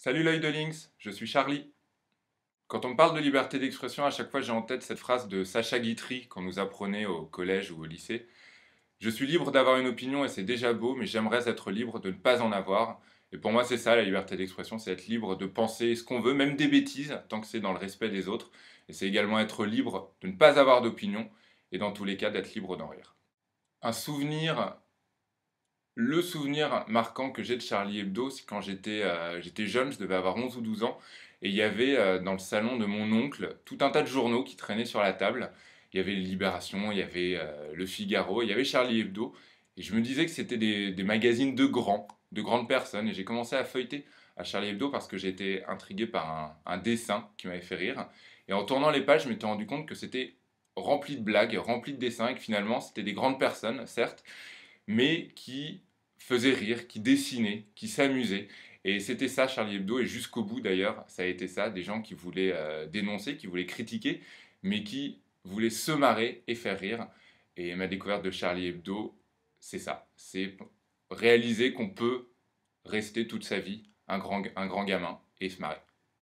Salut l'œil de Lynx, je suis Charlie. Quand on me parle de liberté d'expression, à chaque fois j'ai en tête cette phrase de Sacha Guitry qu'on nous apprenait au collège ou au lycée. Je suis libre d'avoir une opinion et c'est déjà beau, mais j'aimerais être libre de ne pas en avoir. Et pour moi c'est ça la liberté d'expression, c'est être libre de penser ce qu'on veut, même des bêtises, tant que c'est dans le respect des autres. Et c'est également être libre de ne pas avoir d'opinion, et dans tous les cas d'être libre d'en rire. Un souvenir Le souvenir marquant que j'ai de Charlie Hebdo, c'est quand j'étais jeune, je devais avoir 11 ou 12 ans, et il y avait dans le salon de mon oncle tout un tas de journaux qui traînaient sur la table. Il y avait Libération, il y avait Le Figaro, il y avait Charlie Hebdo, et je me disais que c'était des magazines de grandes personnes, et j'ai commencé à feuilleter à Charlie Hebdo parce que j'étais intrigué par un dessin qui m'avait fait rire. Et en tournant les pages, je m'étais rendu compte que c'était rempli de blagues, rempli de dessins, et que finalement c'était des grandes personnes, certes, mais qui faisait rire, qui dessinait, qui s'amusait. Et c'était ça Charlie Hebdo, et jusqu'au bout d'ailleurs, ça a été ça, des gens qui voulaient dénoncer, qui voulaient critiquer, mais qui voulaient se marrer et faire rire. Et ma découverte de Charlie Hebdo, c'est ça, c'est réaliser qu'on peut rester toute sa vie un grand gamin et se marrer.